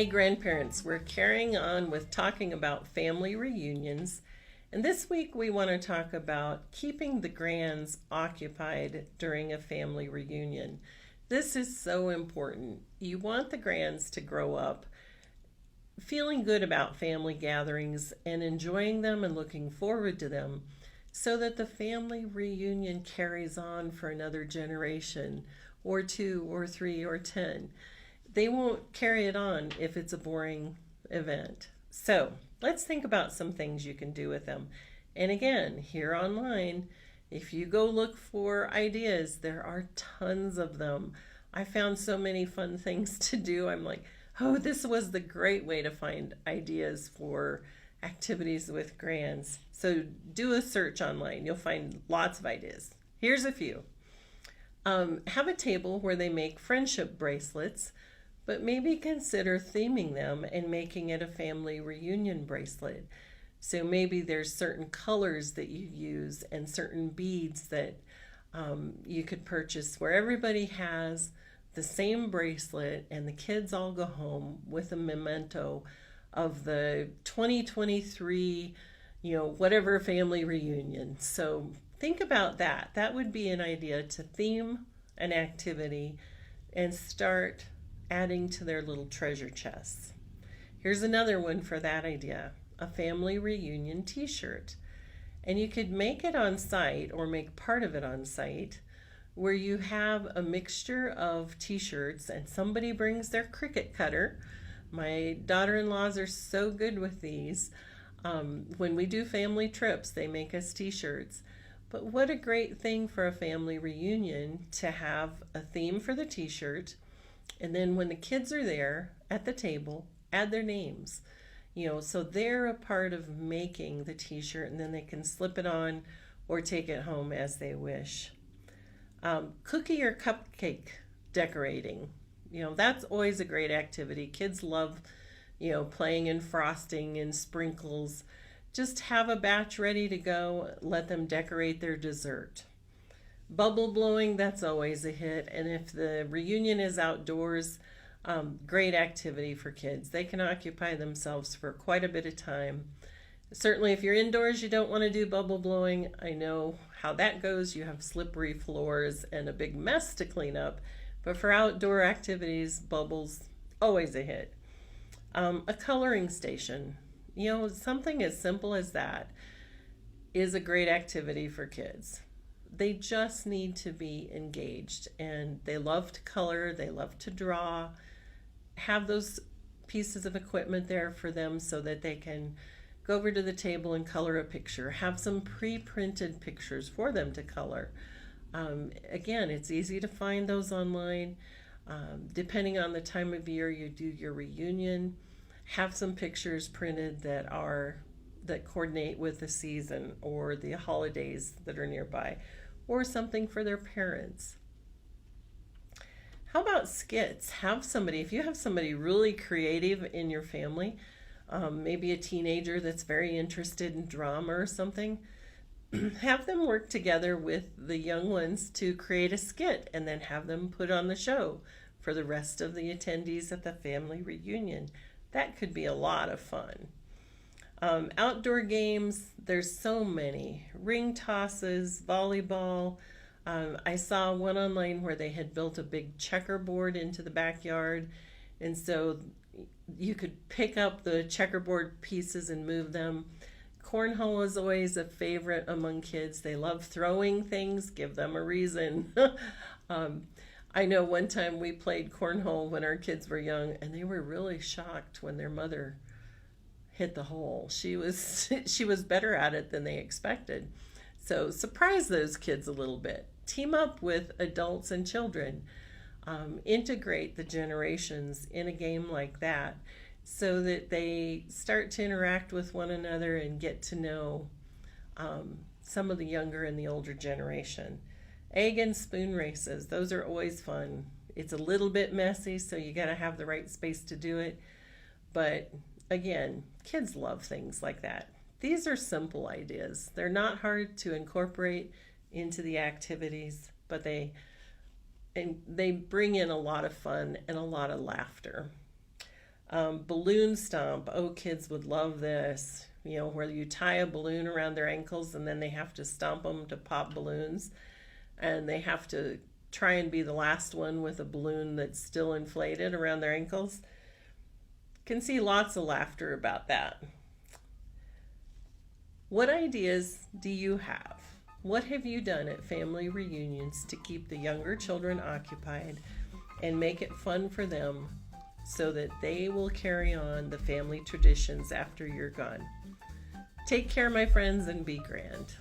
Hey, grandparents, we're carrying on with talking about family reunions. And this week we want to talk about keeping the grands occupied during a family reunion. This is so important. You want the grands to grow up feeling good about family gatherings and enjoying them and looking forward to them so that the family reunion carries on for another generation or two or three or 10. They won't carry it on if it's a boring event. So let's think about some things you can do with them. And again, here online, if you go look for ideas, there are tons of them. I found so many fun things to do. I'm like, oh, this was the great way to find ideas for activities with grands. So do a search online. You'll find lots of ideas. Here's a few. Have a table where they make friendship bracelets, but maybe consider theming them and making it a family reunion bracelet. So maybe there's certain colors that you use and certain beads that you could purchase where everybody has the same bracelet and the kids all go home with a memento of the 2023, whatever family reunion. So think about that. That would be an idea to theme an activity and start adding to their little treasure chests. Here's another one for that idea, a family reunion t-shirt. And you could make it on site or make part of it on site where you have a mixture of t-shirts and somebody brings their Cricut cutter. My daughter-in-laws are so good with these. When we do family trips, they make us t-shirts. But what a great thing for a family reunion to have a theme for the t-shirt. And then when the kids are there at the table, add their names, so they're a part of making the t-shirt and then they can slip it on or take it home as they wish. Cookie or cupcake decorating, that's always a great activity. Kids love, playing in frosting and sprinkles. Just have a batch ready to go. Let them decorate their dessert. Bubble blowing, that's always a hit. And if the reunion is outdoors, great activity for kids. They can occupy themselves for quite a bit of time. Certainly if you're indoors, you don't want to do bubble blowing. I know how that goes. You have slippery floors and a big mess to clean up. But for outdoor activities, bubbles, always a hit. A coloring station, something as simple as that is a great activity for kids. They just need to be engaged and they love to color, they love to draw. Have those pieces of equipment there for them so that they can go over to the table and color a picture. Have some pre-printed pictures for them to color. Again, it's easy to find those online. Depending on the time of year you do your reunion, have some pictures printed that coordinate with the season or the holidays that are nearby, or something for their parents. How about skits? If you have somebody really creative in your family, maybe a teenager that's very interested in drama or something, have them work together with the young ones to create a skit and then have them put on the show for the rest of the attendees at the family reunion. That could be a lot of fun. Outdoor games, there's so many. Ring tosses, volleyball. I saw one online where they had built a big checkerboard into the backyard. And so you could pick up the checkerboard pieces and move them. Cornhole is always a favorite among kids. They love throwing things, give them a reason. I know one time we played cornhole when our kids were young, and they were really shocked when their mother hit the hole. She was better at it than they expected. So surprise those kids a little bit. Team up with adults and children. Integrate the generations in a game like that so that they start to interact with one another and get to know some of the younger and the older generation. Egg and spoon races, those are always fun. It's a little bit messy, so you got to have the right space to do it. But again, kids love things like that. These are simple ideas. They're not hard to incorporate into the activities, but they bring in a lot of fun and a lot of laughter. Balloon stomp. Oh, kids would love this. Where you tie a balloon around their ankles and then they have to stomp them to pop balloons. And they have to try and be the last one with a balloon that's still inflated around their ankles. Can see lots of laughter about that. What ideas do you have? What have you done at family reunions to keep the younger children occupied and make it fun for them so that they will carry on the family traditions after you're gone? Take care, my friends, and be grand.